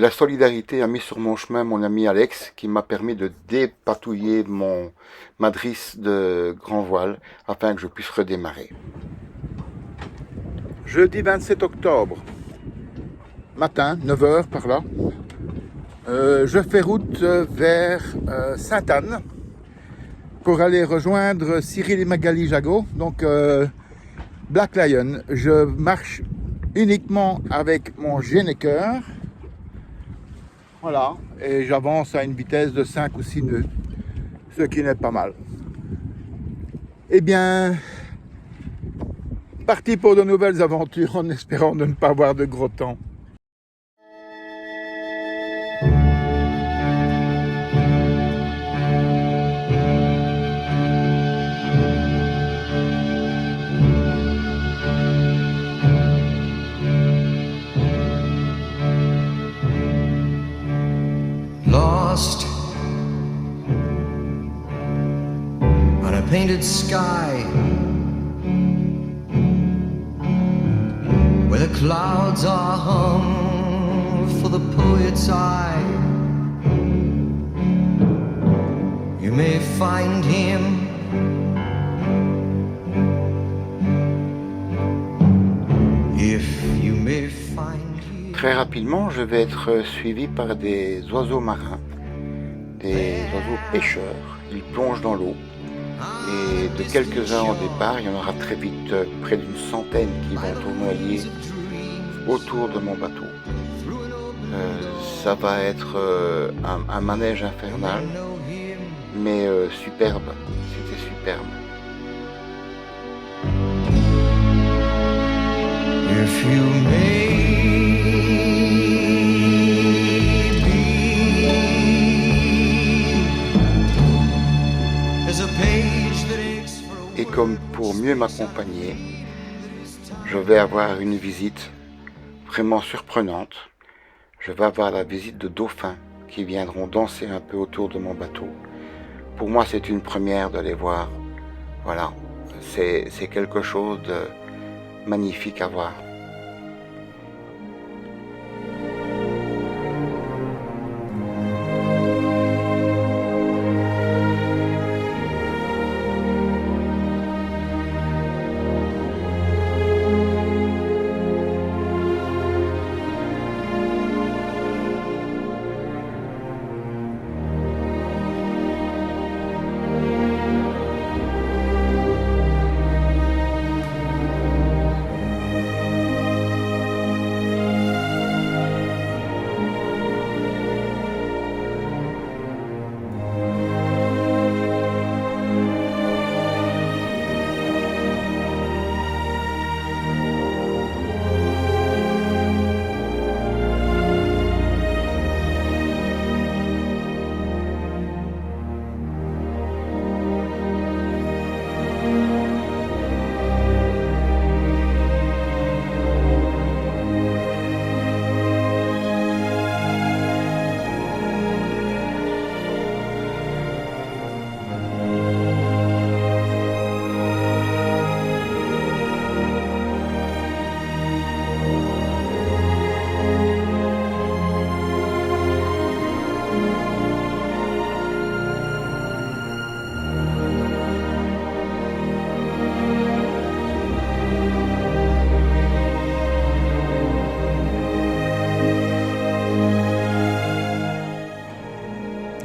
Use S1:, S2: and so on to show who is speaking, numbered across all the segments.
S1: La solidarité a mis sur mon chemin mon ami Alex qui m'a permis de dépatouiller ma drisse de grand voile afin que je puisse redémarrer. Jeudi 27 octobre, matin, 9 h par là, je fais route vers Sainte-Anne pour aller rejoindre Cyril et Magali Jagot, donc Black Lion. Je marche uniquement avec mon Génécœur. Voilà, et j'avance à une vitesse de 5 ou 6 nœuds, ce qui n'est pas mal. Eh bien, parti pour de nouvelles aventures en espérant de ne pas avoir de gros temps.
S2: Lost on a painted sky where the clouds are hung for the poet's eye. You may find him if you may find him.
S1: Très rapidement, je vais être suivi par des oiseaux marins, des oiseaux pêcheurs. Ils plongent dans l'eau et de quelques-uns au départ, il y en aura très vite près d'une centaine qui vont tournoyer autour de mon bateau. Ça va être un manège infernal, mais superbe, c'était superbe.
S2: If you may
S1: Et comme pour mieux m'accompagner, je vais avoir une visite vraiment surprenante. Je vais avoir la visite de dauphins qui viendront danser un peu autour de mon bateau. Pour moi, c'est une première de les voir. Voilà, c'est quelque chose de magnifique à voir.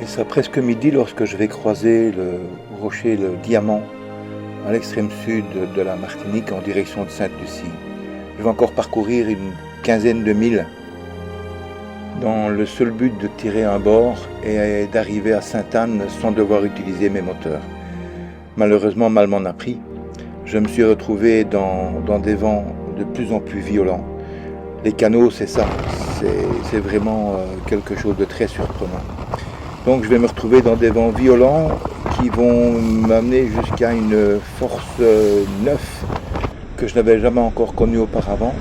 S1: Il sera presque midi lorsque je vais croiser le rocher Le Diamant à l'extrême sud de la Martinique en direction de Sainte-Lucie. Je vais encore parcourir une quinzaine de milles dans le seul but de tirer un bord et d'arriver à Sainte-Anne sans devoir utiliser mes moteurs. Malheureusement, mal m'en a pris. Je me suis retrouvé dans des vents de plus en plus violents. Les canaux, c'est ça, c'est vraiment quelque chose de très surprenant. Donc je vais me retrouver dans des vents violents qui vont m'amener jusqu'à une force 9 que je n'avais jamais encore connue auparavant.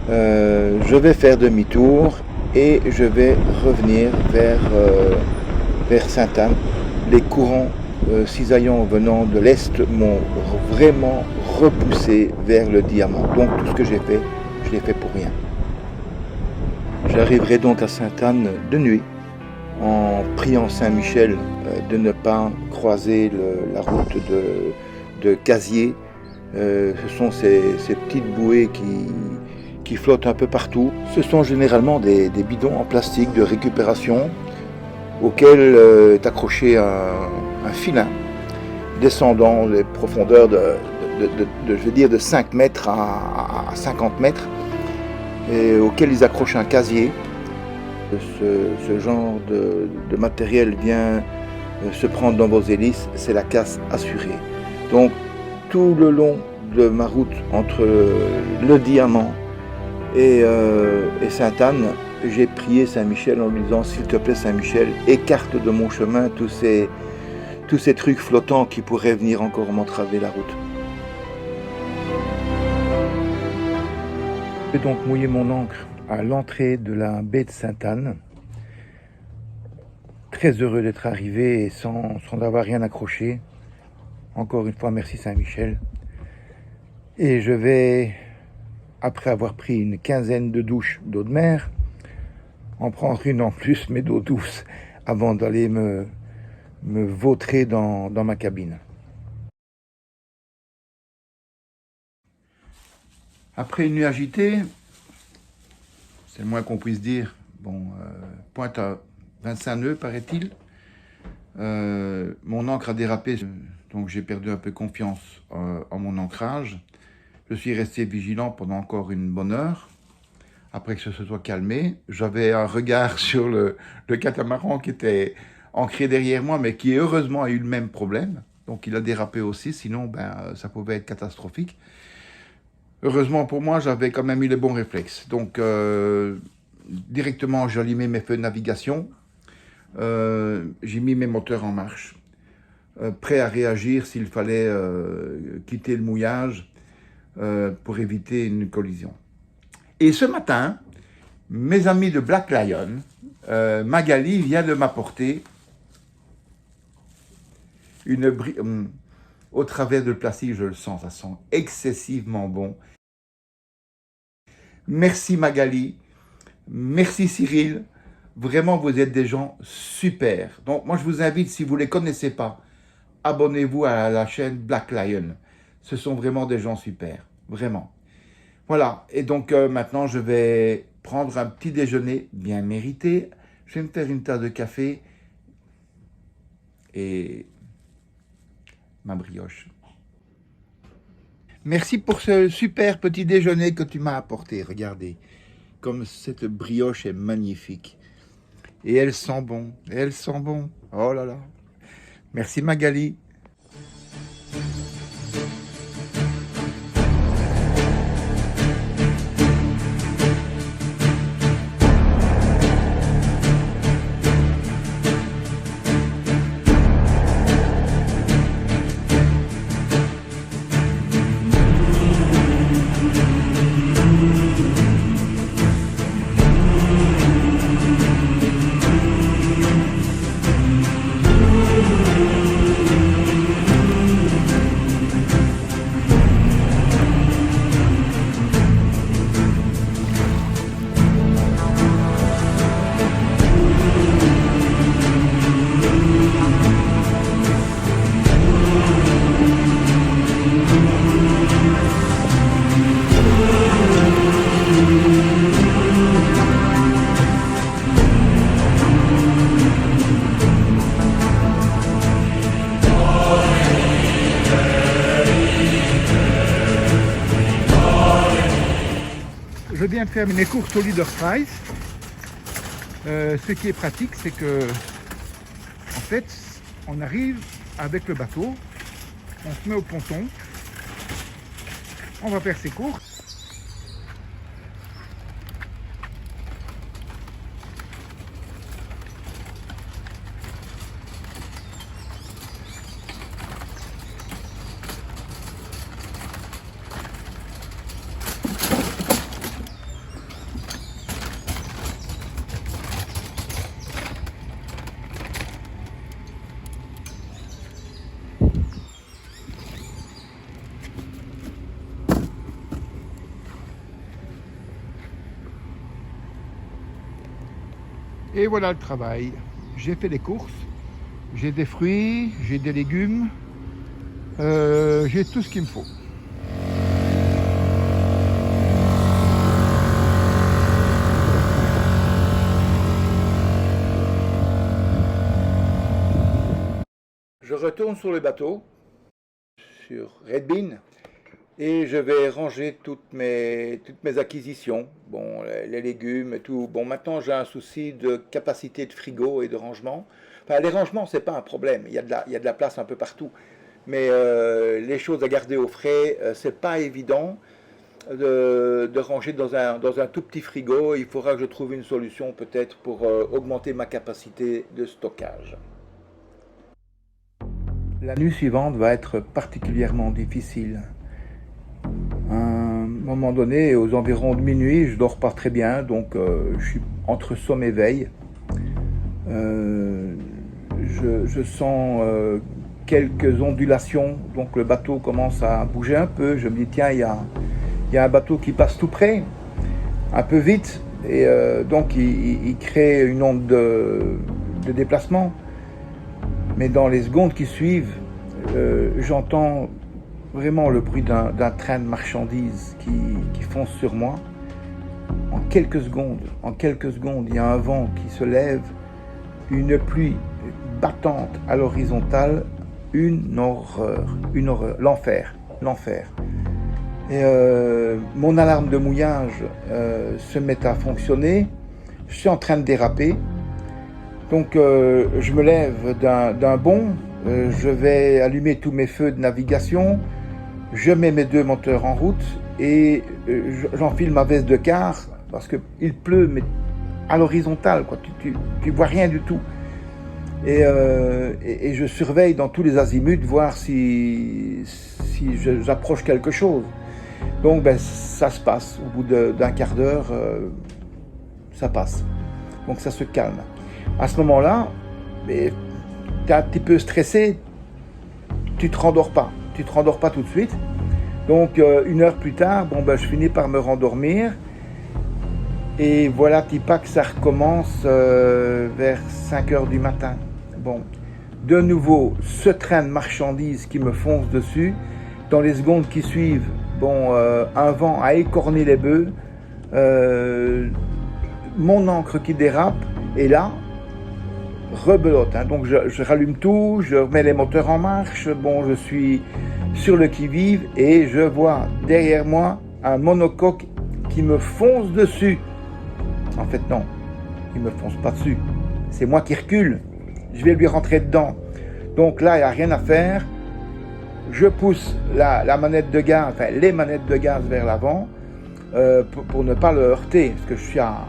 S1: Je vais faire demi-tour et je vais revenir vers Sainte-Anne. Les courants cisaillants venant de l'Est m'ont vraiment repoussé vers le Diamant. Donc tout ce que j'ai fait, je l'ai fait pour rien. J'arriverai donc à Sainte-Anne de nuit, en priant Saint-Michel de ne pas croiser la route de Casier. Ce sont ces petites bouées qui flottent un peu partout. Ce sont généralement des bidons en plastique de récupération auxquels est accroché un filin descendant des profondeurs je veux dire de 5 mètres à 50 mètres et auquel ils accrochent un casier. Ce genre de matériel vient se prendre dans vos hélices, c'est la casse assurée. Donc tout le long de ma route entre le Diamant et Sainte-Anne, j'ai prié Saint-Michel en lui disant « S'il te plaît Saint-Michel, écarte de mon chemin tous ces trucs flottants qui pourraient venir encore m'entraver la route. » J'ai donc mouillé mon ancre à l'entrée de la baie de Sainte-Anne. Très heureux d'être arrivé et sans avoir rien accroché. Encore une fois, merci Saint-Michel. Et je vais, après avoir pris une quinzaine de douches d'eau de mer, en prendre une en plus, mais d'eau douce, avant d'aller me vautrer dans ma cabine. Après une nuit agitée, c'est le moins qu'on puisse dire, pointe à 25 nœuds paraît-il, mon ancre a dérapé, donc j'ai perdu un peu confiance en mon ancrage. Je suis resté vigilant pendant encore une bonne heure. Après que ça se soit calmé, j'avais un regard sur le catamaran qui était ancré derrière moi, mais qui heureusement a eu le même problème. Donc il a dérapé aussi, sinon ça pouvait être catastrophique. Heureusement pour moi, j'avais quand même eu les bons réflexes. Donc directement, j'ai allumé mes feux de navigation. J'ai mis mes moteurs en marche, prêt à réagir s'il fallait quitter le mouillage pour éviter une collision. Et ce matin, mes amis de Black Lion, Magali vient de m'apporter au travers de plastique, je le sens, ça sent excessivement bon. Merci Magali, merci Cyril, vraiment vous êtes des gens super. Donc moi je vous invite, si vous ne les connaissez pas, abonnez-vous à la chaîne Black Lion. Ce sont vraiment des gens super, vraiment. Voilà, et donc maintenant je vais prendre un petit déjeuner bien mérité. Je vais me faire une tasse de café et ma brioche. Merci pour ce super petit déjeuner que tu m'as apporté. Regardez, comme cette brioche est magnifique. Et elle sent bon, elle sent bon. Oh là là. Merci Magali. Je viens de faire mes courses au Leader Price. Ce qui est pratique, c'est que, en fait, on arrive avec le bateau, on se met au ponton, on va faire ses courses. Et voilà le travail. J'ai fait les courses, j'ai des fruits, j'ai des légumes, j'ai tout ce qu'il me faut. Je retourne sur le bateau, sur Red Bean, et je vais ranger toutes mes acquisitions, bon, les légumes et tout. Bon, maintenant j'ai un souci de capacité de frigo et de rangement. Enfin, les rangements, c'est pas un problème, il y a de la place un peu partout. Mais les choses à garder au frais, c'est pas évident de ranger dans un tout petit frigo. Il faudra que je trouve une solution peut-être pour augmenter ma capacité de stockage. La nuit suivante va être particulièrement difficile. À un moment donné, aux environs de minuit, je dors pas très bien, donc je suis entre somme et veille. Je sens quelques ondulations, donc le bateau commence à bouger un peu. Je me dis tiens, il y a un bateau qui passe tout près, un peu vite, et donc il crée une onde de déplacement. Mais dans les secondes qui suivent, j'entends vraiment le bruit d'un train de marchandises qui fonce sur moi. En quelques secondes, il y a un vent qui se lève, une pluie battante à l'horizontale, une horreur, l'enfer. Et mon alarme de mouillage se met à fonctionner, je suis en train de déraper. Donc je me lève d'un bond, je vais allumer tous mes feux de navigation, je mets mes 2 moteurs en route et j'enfile ma veste de quart parce qu'il pleut, mais à l'horizontale, quoi. Tu vois rien du tout. Et je surveille dans tous les azimuts voir si j'approche quelque chose. Donc ben, ça se passe, au bout d'un quart d'heure, ça passe. Donc ça se calme. À ce moment-là, tu es un petit peu stressé, tu te rendors pas tout de suite. Donc 1 heure plus tard, bon, ben, je finis par me rendormir. Et voilà, pas que ça recommence vers 5 heures du matin. Bon, de nouveau, ce train de marchandises qui me fonce dessus. Dans les secondes qui suivent, bon, un vent a écorné les bœufs, mon ancre qui dérape, et là, rebelote. Hein. Donc je rallume tout, je remets les moteurs en marche, bon, je suis sur le qui-vive et je vois derrière moi un monocoque qui me fonce dessus. En fait non, il ne me fonce pas dessus, c'est moi qui recule, je vais lui rentrer dedans. Donc là, il n'y a rien à faire, je pousse la manette de gaz, enfin les manettes de gaz vers l'avant pour ne pas le heurter, parce que je suis à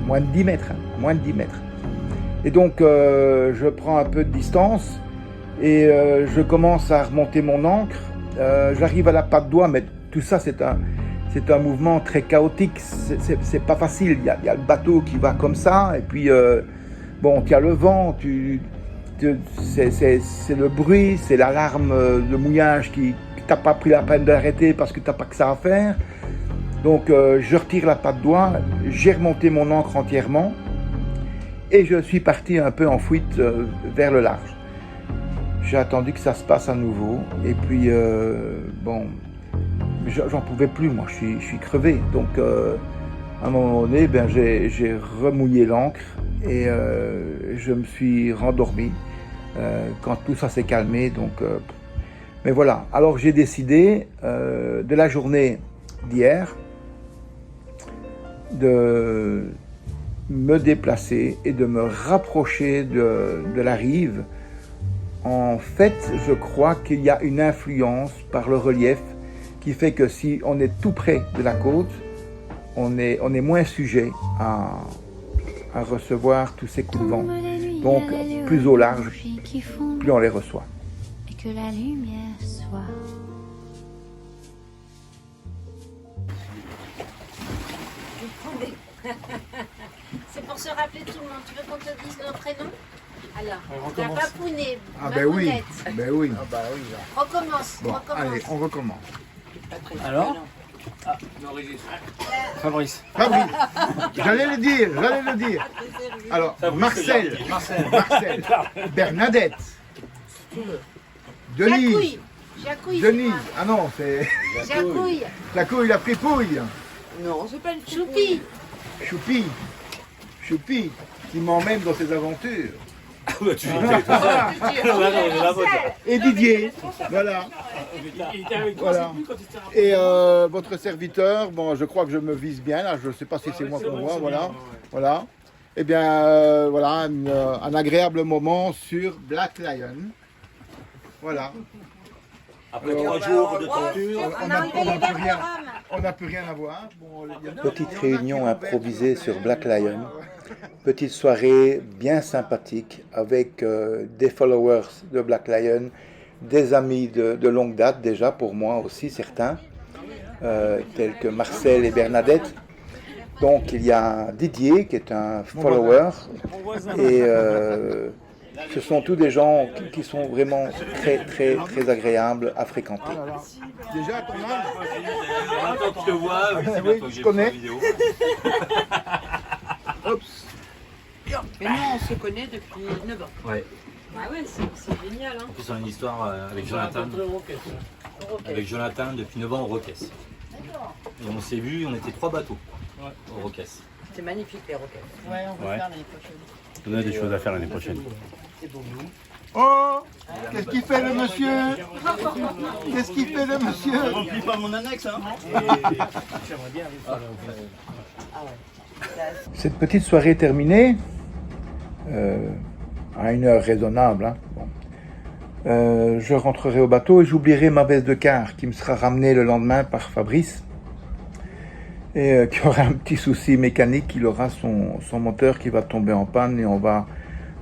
S1: moins de 10 mètres. Et donc je prends un peu de distance et je commence à remonter mon ancre. J'arrive à la patte d'oie, mais tout ça c'est un mouvement très chaotique, c'est pas facile. Il y a le bateau qui va comme ça, et puis bon, il y a le vent, c'est le bruit, c'est l'alarme de mouillage qui t'as pas pris la peine d'arrêter parce que t'as pas que ça à faire. Donc je retire la patte d'oie, j'ai remonté mon ancre entièrement et je suis parti un peu en fuite vers le large. J'ai attendu que ça se passe à nouveau et puis bon, j'en pouvais plus, moi je suis crevé. Donc à un moment donné, ben, j'ai remouillé l'ancre et je me suis rendormi quand tout ça s'est calmé. Donc, mais voilà, alors j'ai décidé de la journée d'hier de me déplacer et de me rapprocher de la rive. En fait, je crois qu'il y a une influence par le relief qui fait que si on est tout près de la côte, on est moins sujet à recevoir tous ces coups de vent. Donc, plus au large, plus on les reçoit.
S3: Et que la lumière soit. C'est pour se rappeler tout le monde. Tu veux qu'on te dise nos prénoms? Alors, la Papounée,
S1: Ben oui.
S3: Recommence,
S1: Bon,
S3: recommence.
S1: allez, on recommence.
S4: Alors, Fabrice.
S5: Fabrice. J'allais le dire. Alors, Marcel. Bernadette. Denise.
S3: Jacouille.
S5: Denis. Ah non, c'est...
S3: Jacouille.
S5: Jacouille, la fripouille.
S6: Non, c'est pas une
S3: Choupi.
S5: Choupi, qui m'emmène dans ses aventures. Et Didier, voilà. Voilà. Et votre serviteur, bon, je crois que je me vise bien, là, je ne sais pas si c'est moi qu'on voit, voilà. Eh bien, voilà, un agréable moment sur Black Lion. Voilà.
S4: Après 3 jours de torture.
S5: On n'a plus rien à voir. Bon,
S1: Petite réunion improvisée sur Black Lion. Petite soirée bien sympathique avec des followers de Black Lion, des amis de longue date déjà pour moi aussi certains, tels que Marcel et Bernadette. Donc il y a Didier qui est un follower et ce sont tous des gens qui sont vraiment très agréables à fréquenter.
S5: déjà, ton âge
S4: Quand je te vois,
S5: oui, je connais.
S6: Oups. Mais nous, on se connaît depuis 9 ans.
S4: Ouais.
S3: Ah ouais, c'est génial. Hein.
S4: En plus, on a une histoire avec Jonathan. Avec Jonathan depuis 9 ans au Rocaisse. Et on s'est vu, on était 3 bateaux au Rocaisse.
S6: C'est magnifique les roquettes. Ouais, on va faire l'année prochaine.
S7: On a des choses à faire l'année prochaine.
S5: Oh, qu'est-ce qu'il fait le monsieur? Qu'est-ce qu'il fait le monsieur?
S7: Remplis pas mon annexe, hein?
S1: Cette petite soirée terminée, à une heure raisonnable, hein, bon. Je rentrerai au bateau et j'oublierai ma veste de quart qui me sera ramenée le lendemain par Fabrice et qui aura un petit souci mécanique. Il aura son moteur qui va tomber en panne et on va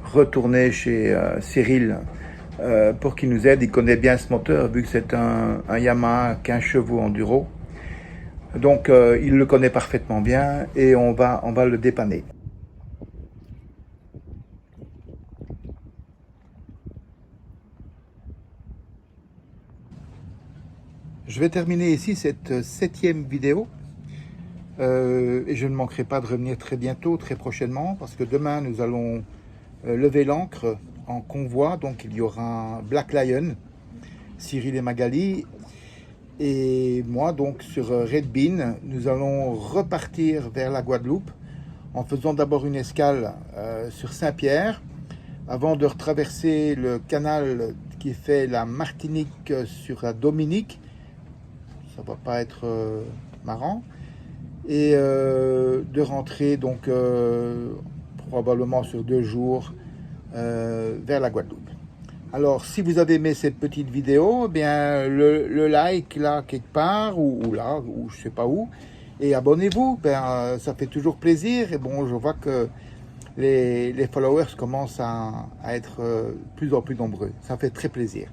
S1: retourner chez Cyril pour qu'il nous aide. Il connaît bien ce moteur vu que c'est un Yamaha 15 chevaux enduro. Donc il le connaît parfaitement bien et on va le dépanner. Je vais terminer ici cette 7e vidéo et je ne manquerai pas de revenir très bientôt, très prochainement, parce que demain nous allons lever l'ancre en convoi. Donc il y aura Black Lion, Cyril et Magali et moi donc sur Red Bean. Nous allons repartir vers la Guadeloupe en faisant d'abord une escale sur Saint-Pierre avant de retraverser le canal qui fait la Martinique sur la Dominique. Ça va pas être marrant, et de rentrer donc probablement sur 2 jours vers la Guadeloupe. Alors si vous avez aimé cette petite vidéo, eh bien le like là quelque part ou là ou je sais pas où, et abonnez-vous, ben ça fait toujours plaisir. Et bon, je vois que les followers commencent à être plus en plus nombreux, ça fait très plaisir.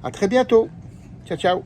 S1: À très bientôt, ciao ciao.